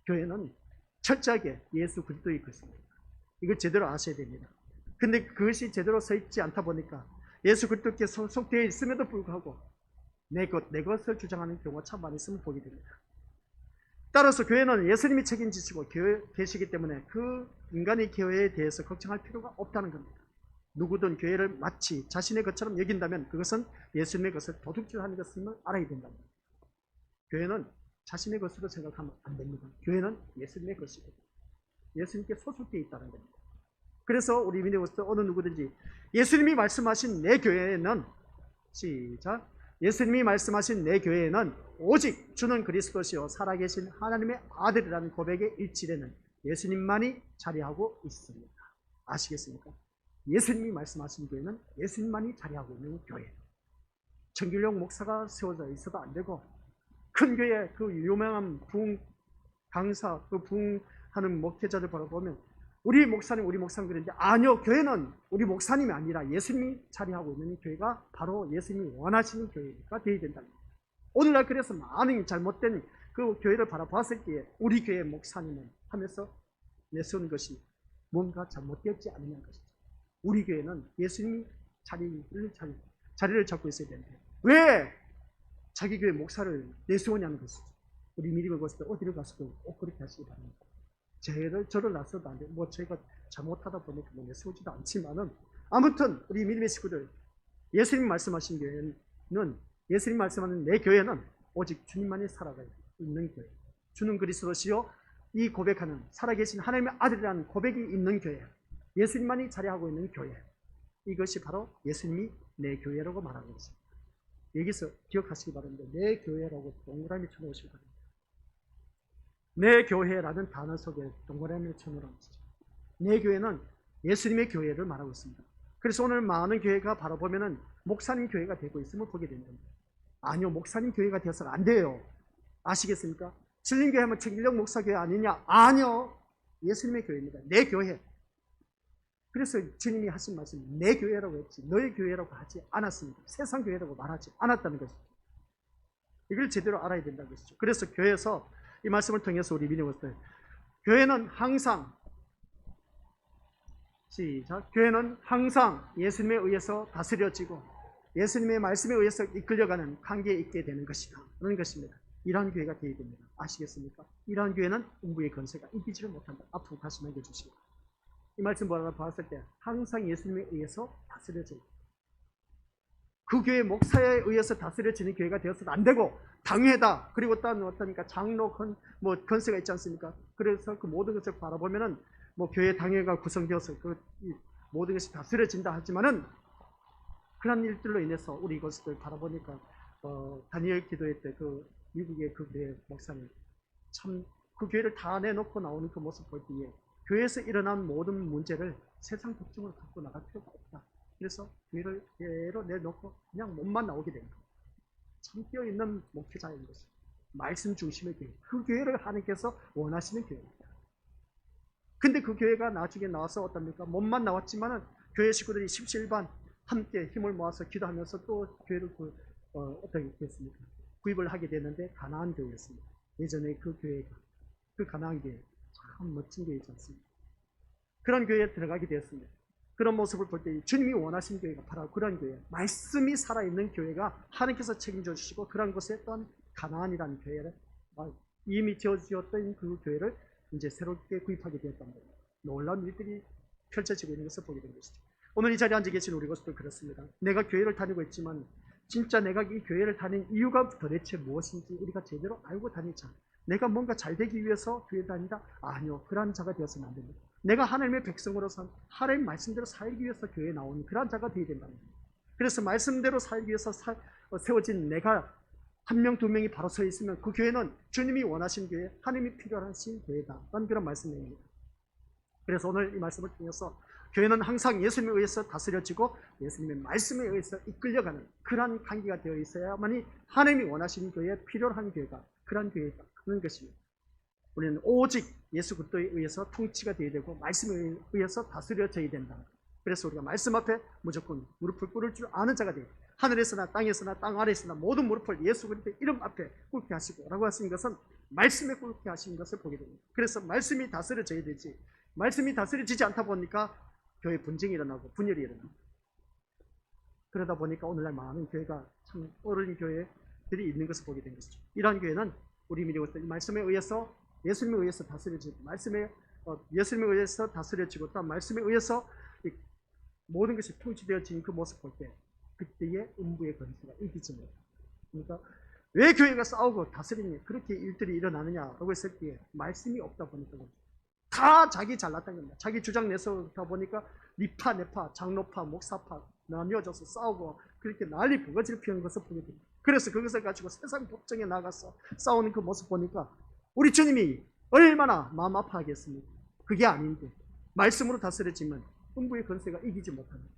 교회는 철저하게 예수 그리스도의 것입니다. 이걸 제대로 아셔야 됩니다. 근데 그것이 제대로 서 있지 않다 보니까 예수 그리스도께 소속되어 있음에도 불구하고 내 것을 주장하는 경우가 참 많이 있으면 보게 됩니다. 따라서 교회는 예수님이 책임지시고 계시기 때문에 그 인간의 교회에 대해서 걱정할 필요가 없다는 겁니다. 누구든 교회를 마치 자신의 것처럼 여긴다면 그것은 예수님의 것을 도둑질하는 것임을 알아야 된답니다. 교회는 자신의 것으로 생각하면 안 됩니다. 교회는 예수님의 것이고 예수님께 소속되어 있다는 겁니다. 그래서 우리 민족에서 어느 누구든지 예수님이 말씀하신 내 교회는 예수님이 말씀하신 내 교회에는 오직 주는 그리스도시요 살아계신 하나님의 아들이라는 고백의 일치되는 예수님만이 자리하고 있습니다. 아시겠습니까? 예수님이 말씀하신 교회는 예수님만이 자리하고 있는 교회. 청길용 목사가 세워져 있어도 안 되고 큰 교회 그 유명한 부흥 강사 그 부흥하는 목회자들 바라보면 우리 목사님 그랬는데 아니요. 교회는 우리 목사님이 아니라 예수님이 자리하고 있는 교회가 바로 예수님이 원하시는 교회가 되어야 된답니다. 오늘날 그래서 많은 잘못된 그 교회를 바라봤을 때 우리 교회 목사님은 하면서 내세우는 것이 뭔가 잘못되었지 않느냐는 것이죠. 우리 교회는 예수님이 자리를 잡고 있어야 되는데 왜 자기 교회 목사를 내세우냐는 것이죠. 우리 미리 먹었을 때 어디를 가서도 꼭 그렇게 하시기 바랍니다. 저를 나서도 안 돼. 제가 잘못하다 보니까 내세우지도 않지만은 아무튼 우리 믿음의 식구들 예수님 말씀하신 교회는 예수님 말씀하는 내 교회는 오직 주님만이 살아가 있는 교회. 주는 그리스도시요 이 고백하는 살아계신 하나님의 아들이라는 고백이 있는 교회. 예수님만이 자리하고 있는 교회. 이것이 바로 예수님이 내 교회라고 말하는 것입니다. 여기서 기억하시기 바랍니다. 내 교회라고 동그라미 쳐놓으시기 바랍니다. 내 교회라는 단어 속에 동그라미를 쳐놓으라는 것이죠. 내 교회는 예수님의 교회를 말하고 있습니다. 그래서 오늘 많은 교회가 바로 보면은 목사님 교회가 되고 있음을 보게 됩니다. 아니요, 목사님 교회가 되어서는 안 돼요. 아시겠습니까? 신림교회 하면 청길령 목사 교회 아니냐? 아니요, 예수님의 교회입니다. 내 교회. 그래서 주님이 하신 말씀 내 교회라고 했지 너의 교회라고 하지 않았습니다. 세상 교회라고 말하지 않았다는 것이죠. 이걸 제대로 알아야 된다는 것이죠. 그래서 교회에서 이 말씀을 통해서 우리 믿음으로서 교회는 항상 교회는 항상 예수님에 의해서 다스려지고 예수님의 말씀에 의해서 이끌려가는 관계에 있게 되는 것이다. 그런 것입니다. 이러한 교회가 되어야 됩니다. 아시겠습니까? 이러한 교회는 음부의 권세가 이기지를 못한다. 앞으로 다시 넘겨주시고, 이 말씀 봤을 때 항상 예수님에 의해서 다스려져요. 그 교회 목사에 의해서 다스려지는 교회가 되어서는 안 되고, 당회다, 그리고 또 어떠니까 장로 권세가 있지 않습니까? 그래서 그 모든 것을 바라보면은 교회 당회가 구성되어서 모든 것이 다스려진다 하지만은, 그런 일들로 인해서 우리 이것을 바라보니까 다니엘 기도회 때 미국의 그 교회 목사님 참 그 교회를 다 내놓고 나오는 그 모습 볼 때에 교회에서 일어난 모든 문제를 세상 걱정을 갖고 나갈 필요가 없다. 그래서 교회를 그대로 내놓고 그냥 몸만 나오게 됩니다. 참 뛰어있는 목회자인 것이 말씀 중심의 교회, 그 교회를 하나님께서 원하시는 교회입니다. 근데 그 교회가 나중에 나와서 어떻습니까? 몸만 나왔지만은 교회 식구들이 십시일반 함께 힘을 모아서 기도하면서 또 교회를 어떻게 됐습니까? 구입을 하게 되는데 가나안 교회였습니다. 예전에 그 교회가, 그 가나안 교회 참 멋진 교회지 않습니까? 그런 교회에 들어가게 되었습니다. 그런 모습을 볼 때 주님이 원하신 교회가 바로 그런 교회, 말씀이 살아있는 교회가 하나님께서 책임져 주시고, 그런 곳에 또한 가나안이라는 교회를 이미 지어주었던 그 교회를 이제 새롭게 구입하게 되었단 말이에요. 놀라운 일들이 펼쳐지고 있는 것을 보게 된 것이죠. 오늘 이 자리에 앉아 계신 우리 것도 그렇습니다. 내가 교회를 다니고 있지만 진짜 내가 이 교회를 다닌 이유가 도대체 무엇인지 우리가 제대로 알고 다니자. 내가 뭔가 잘 되기 위해서 교회 다닌다? 아니요. 그러한 자가 되어서는 안 됩니다. 내가 하나님의 백성으로서 하나님 말씀대로 살기 위해서 교회에 나오는 그러한 자가 되어야 된다는 겁니다. 그래서 말씀대로 살기 위해서 세워진 내가 한 명, 두 명이 바로 서 있으면 그 교회는 주님이 원하신 교회, 하나님이 필요하신 교회다. 라는 그런 말씀입니다. 그래서 오늘 이 말씀을 통해서 교회는 항상 예수님에 의해서 다스려지고 예수님의 말씀에 의해서 이끌려가는 그러한 관계가 되어 있어야만이 하나님이 원하시는 교회에 필요한 교회가 그러한 교회가 그런 것입니다. 우리는 오직 예수 그리스도에 의해서 통치가 되어야 되고 말씀에 의해서 다스려져야 된다. 그래서 우리가 말씀 앞에 무조건 무릎을 꿇을 줄 아는 자가 되어 하늘에서나 땅에서나 땅 아래에서나 모든 무릎을 예수 그리스도의 이름 앞에 꿇게 하시고 라고 하신 것은 말씀에 꿇게 하신 것을 보게 됩니다. 그래서 말씀이 다스려져야 되지, 말씀이 다스려지지 않다 보니까 교회 분쟁이 일어나고 분열이 일어나고, 그러다 보니까 오늘날 많은 교회가 참 어린 교회들이 있는 것을 보게 된 것이죠. 이러한 교회는 우리 믿음으로서 말씀에 의해서 예수님에 의해서 다스려지고 예수님에 의해서 다스려지고 또 말씀에 의해서 모든 것이 통치되어진 그 모습 볼 때 그때의 음부의 권세가 이기지 못합니다. 그러니까 왜 교회가 싸우고 다스리니 그렇게 일들이 일어나느냐라고 했을 때 말씀이 없다 보니까 다 자기 잘났다는 겁니다. 자기 주장 내서다 보니까 니파, 내파, 장로파, 목사파 나뉘어져서 싸우고 그렇게 난리 부거지를 피우는 것을 보게 됩니다. 그래서 그것을 가지고 세상 법정에 나가서 싸우는 그 모습 보니까 우리 주님이 얼마나 마음 아파하겠습니까? 그게 아닌데 말씀으로 다스려지면 음부의 권세가 이기지 못합니다.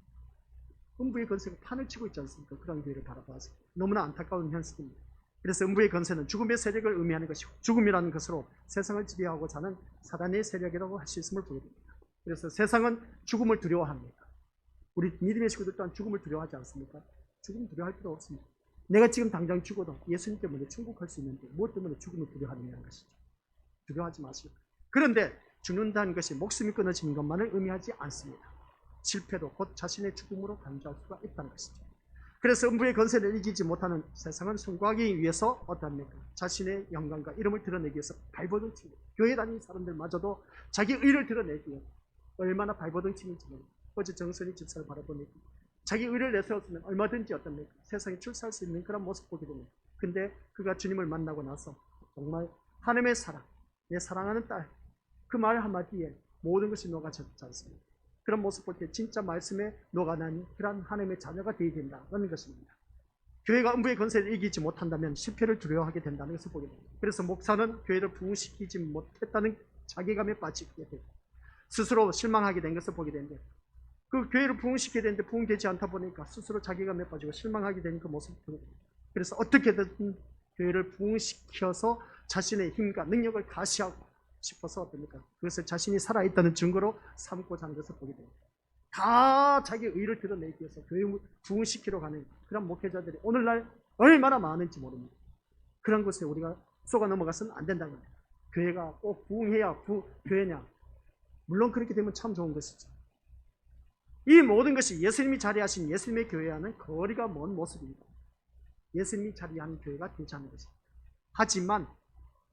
음부의 권세가 판을 치고 있지 않습니까? 그런 교회를 바라봐서 너무나 안타까운 현실입니다. 그래서 음부의 권세는 죽음의 세력을 의미하는 것이고 죽음이라는 것으로 세상을 지배하고자 하는 사단의 세력이라고 할 수 있음을 보게 됩니다. 그래서 세상은 죽음을 두려워합니다. 우리 믿음의 식구들 또한 죽음을 두려워하지 않습니까? 죽음 두려워할 필요 없습니다. 내가 지금 당장 죽어도 예수님 때문에 충복할 수 있는데 무엇 때문에 죽음을 두려워하느냐는 것이죠. 두려워하지 마시고. 그런데 죽는다는 것이 목숨이 끊어지는 것만을 의미하지 않습니다. 실패도 곧 자신의 죽음으로 간주할 수가 있다는 것이죠. 그래서 음부의 권세를 이기지 못하는 세상은 숭고하기 위해서 어떠합니까? 자신의 영광과 이름을 드러내기 위해서 발버둥 치고 교회 다니는 사람들마저도 자기 의를 드러내기 위해 얼마나 발버둥 치는지 모릅니다. 어제 정선희 집사를 바라보니까 자기 의를 내세웠으면 얼마든지 어떻습니까? 세상에 출세할 수 있는 그런 모습 보게 됩니다. 근데 그가 주님을 만나고 나서 정말 하나님의 사랑, 내 사랑하는 딸, 그 말 한마디에 모든 것이 녹아졌지 않습니까? 그런 모습 볼 때 진짜 말씀에 녹아나니 그런 하나님의 자녀가 되어야 된다는 것입니다. 교회가 음부의 권세를 이기지 못한다면 실패를 두려워하게 된다는 것을 보게 됩니다. 그래서 목사는 교회를 부흥시키지 못했다는 자괴감에 빠지게 되고 스스로 실망하게 된 것을 보게 되는데, 그 교회를 부흥시켜야 되는데 부흥되지 않다 보니까 스스로 자괴감에 빠지고 실망하게 되는 그 모습을 보게 됩니다. 그래서 어떻게든 교회를 부흥시켜서 자신의 힘과 능력을 가시하고 싶어서 어떻습니까? 그것을 자신이 살아있다는 증거로 삼고자 하는 것을 보게 됩니다. 다 자기 의를 드러내기 위해서 교회 부흥시키러 가는 그런 목회자들이 오늘날 얼마나 많은지 모릅니다. 그런 것에 우리가 속아 넘어가서는 안 된다는 겁니다. 교회가 꼭 부흥해야 교회냐? 물론 그렇게 되면 참 좋은 것이죠. 이 모든 것이 예수님이 자리하신 예수님의 교회와는 거리가 먼 모습입니다. 예수님이 자리하는 교회가 되지 않는 것입니다. 하지만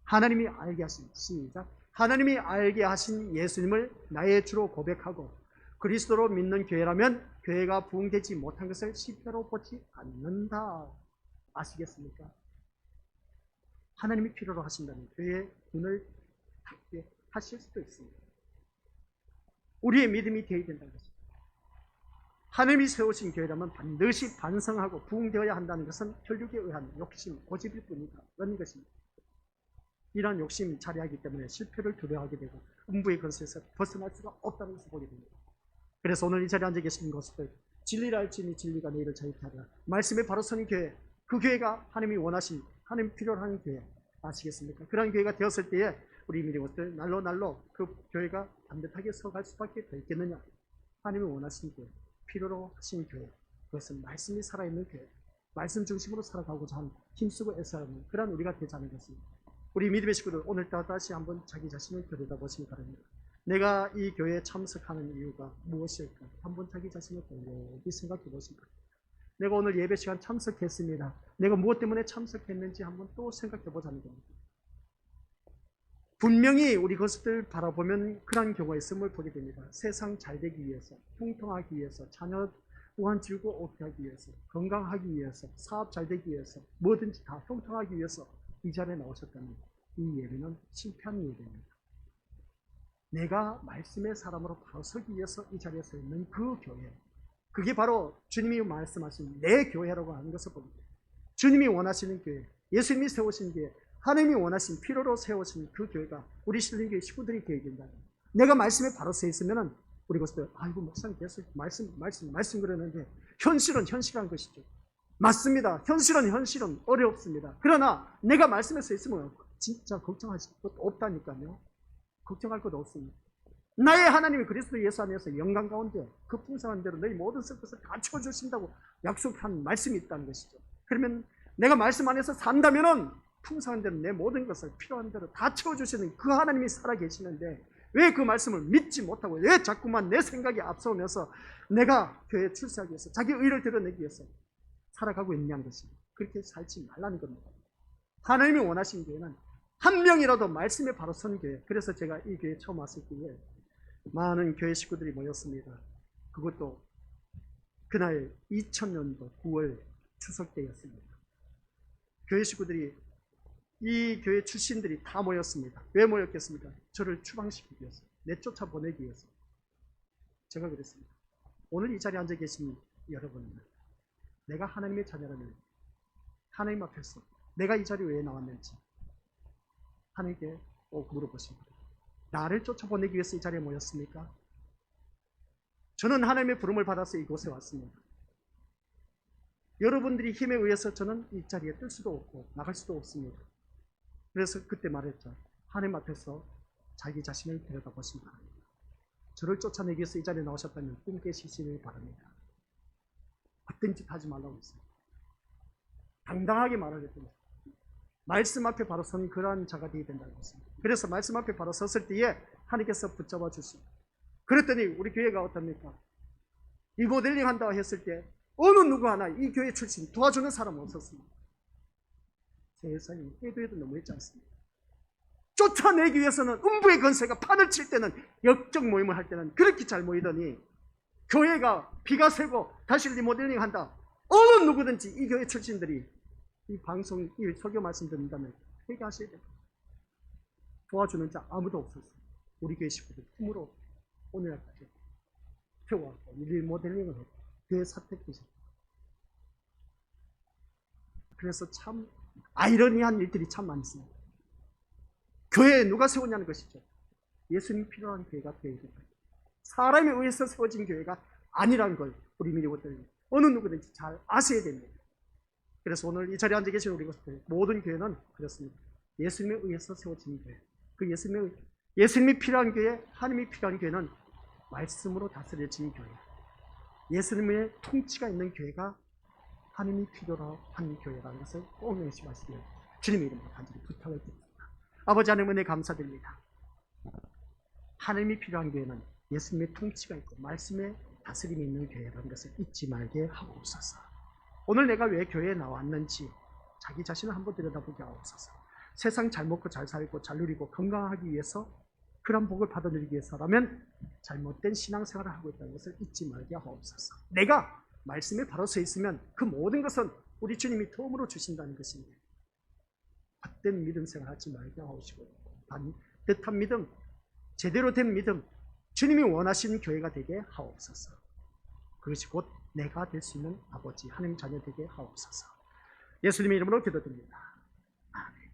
하나님이 알게 하신, 시작, 하나님이 알게 하신 예수님을 나의 주로 고백하고 그리스도로 믿는 교회라면 교회가 부흥되지 못한 것을 실패로 보지 않는다. 아시겠습니까? 하나님이 필요로 하신다면 교회의 문을 닫게 하실 수도 있습니다. 우리의 믿음이 되어야 된다는 것입니다. 하나님이 세우신 교회라면 반드시 반성하고 부흥되어야 한다는 것은 혈육에 의한 욕심, 고집일 뿐이다. 그런 것입니다. 이러한 욕심이 자리하기 때문에 실패를 두려워하게 되고 음부의 권세에서 벗어날 수가 없다는 것을 보게 됩니다. 그래서 오늘 이 자리에 앉아 계신 것들, 진리를 알지니 진리가 너희를 자유케 하리라. 말씀에 바로 서는 교회, 그 교회가 하나님이 원하신, 하나님 필요로 하는 교회, 아시겠습니까? 그런 교회가 되었을 때에 우리 믿음들 날로 그 교회가 반듯하게 서갈 수밖에 더 있겠느냐? 하나님이 원하신 교회, 필요로 하신 교회, 그것은 말씀이 살아있는 교회, 말씀 중심으로 살아가고자 하는 힘쓰고 애써하는 그런 우리가 되자는 것입니다. 우리 믿음의 식구들 오늘따라 다시 한번 자기 자신을 들여다보시기 바랍니다. 내가 이 교회에 참석하는 이유가 무엇일까? 한번 자기 자신을 돌려보기 생각해 보시기 바랍니다. 내가 오늘 예배 시간 참석했습니다. 내가 무엇 때문에 참석했는지 한번 또 생각해 보자는 겁니다. 분명히 우리 것을 바라보면 그런 경우가 있음을 보게 됩니다. 세상 잘 되기 위해서, 형통하기 위해서, 자녀 우한 즐거워 하기 위해서, 건강하기 위해서, 사업 잘 되기 위해서, 뭐든지 다 형통하기 위해서 이 자리에 나오셨다면 이 예배는 실패한 예배입니다. 내가 말씀의 사람으로 바로 서기 위해서 이 자리에 서 있는 그 교회, 그게 바로 주님이 말씀하신 내 교회라고 하는 것을 봅니다. 주님이 원하시는 교회, 예수님이 세우신 교회, 하나님이 원하신 필요로 세우신 그 교회가 우리 신림교회 식구들이 되어야 된다. 내가 말씀에 바로 서 있으면은 우리 것들 아이고 목사님 계속 말씀 그러는데 현실은 현실한 것이죠. 맞습니다. 현실은 어렵습니다. 그러나 내가 말씀에 서 있으면 진짜 걱정할 것도 없다니까요. 걱정할 것도 없습니다. 나의 하나님이 그리스도 예수 안에서 영광 가운데 그 풍성한 대로 너희 모든 것을 다 채워주신다고 약속한 말씀이 있다는 것이죠. 그러면 내가 말씀 안에서 산다면은 풍성한 대로 내 모든 것을 필요한 대로 다 채워주시는 그 하나님이 살아계시는데 왜 그 말씀을 믿지 못하고 왜 자꾸만 내 생각이 앞서오면서 내가 교회에 출세하기 위해서 자기 의를 드러내기 위해서 살아가고 있냐는 것입니다. 그렇게 살지 말라는 겁니다. 하나님이 원하신 교회는 한 명이라도 말씀에 바로 선 교회. 그래서 제가 이 교회에 처음 왔을 때에 많은 교회 식구들이 모였습니다. 그것도 그날 2000년도 9월 추석 때였습니다. 교회 식구들이 이 교회 출신들이 다 모였습니다. 왜 모였겠습니까? 저를 추방시키기 위해서, 내쫓아 보내기 위해서. 제가 그랬습니다. 오늘 이 자리에 앉아 계신 여러분은 내가 하나님의 자녀라면 하나님 앞에서 내가 이 자리에 왜 나왔는지 하나님께 꼭 물어보십니다. 나를 쫓아보내기 위해서 이 자리에 모였습니까? 저는 하나님의 부름을 받아서 이곳에 왔습니다. 여러분들이 힘에 의해서 저는 이 자리에 뜰 수도 없고 나갈 수도 없습니다. 그래서 그때 말했죠. 하나님 앞에서 자기 자신을 들여다보시기 바랍니다. 저를 쫓아내기 위해서 이 자리에 나오셨다면 꿈 깨시기를 바랍니다. 어떤 짓 하지 말라고 했어요. 당당하게 말을 했습니다. 말씀 앞에 바로 선 그러한 자가 되어야 된다고 했습니다. 그래서 말씀 앞에 바로 섰을 때에 하나님께서 붙잡아 주시고 그랬더니 우리 교회가 어떻습니까? 리모델링 한다고 했을 때 어느 누구 하나 이 교회 출신 도와주는 사람은 없었습니다. 세상에 해도 너무했지 않습니까? 쫓아내기 위해서는 음부의 권세가 판을 칠 때는 역적 모임을 할 때는 그렇게 잘 모이더니 교회가 비가 새고 다시 리모델링 한다. 어느 누구든지 이 교회 출신들이 이 방송, 이 설교 말씀 듣는다면 회개하셔야 됩니다. 도와주는 자 아무도 없었어요. 우리 교회 식구들 힘으로 오늘날까지 태워왔고 리모델링을 했고 교회 사택되셨고 그래서 참 아이러니한 일들이 참 많습니다. 교회에 누가 세웠냐는 것이죠. 예수님이 필요한 교회가 되어야 된다. 사람에 의해서 세워진 교회가 아니라는 걸 우리 믿음들 어느 누구든지 잘 아셔야 됩니다. 그래서 오늘 이 자리에 앉아 계신 우리 것들 모든 교회는 그렇습니다. 예수님에 의해서 세워진 교회. 그 예수님이 필요한 교회, 하나님이 필요한 교회는 말씀으로 다스려진 교회. 예수님의 통치가 있는 교회가 하나님이 필요로 하는 교회라는 것을 꼭 명심하시길 주님의 이름으로 간절히 부탁을 드립니다. 아버지 하나님 은혜 감사드립니다. 하나님이 필요한 교회는 예수님의 통치가 있고 말씀의 다스림이 있는 교회라는 것을 잊지 말게 하옵소서. 오늘 내가 왜 교회에 나왔는지 자기 자신을 한번 들여다보게 하옵소서. 세상 잘 먹고 잘 살고 잘 누리고 건강하기 위해서 그런 복을 받아들이기 위해서라면 잘못된 신앙생활을 하고 있다는 것을 잊지 말게 하옵소서. 내가 말씀에 바로 서 있으면 그 모든 것은 우리 주님이 도움으로 주신다는 것인데 헛된 믿음 생활하지 말게 하옵시고 반듯한 믿음, 제대로 된 믿음, 주님이 원하시는 교회가 되게 하옵소서. 그것이 곧 내가 될 수 있는 아버지 하나님 자녀 되게 하옵소서. 예수님의 이름으로 기도드립니다. 아멘.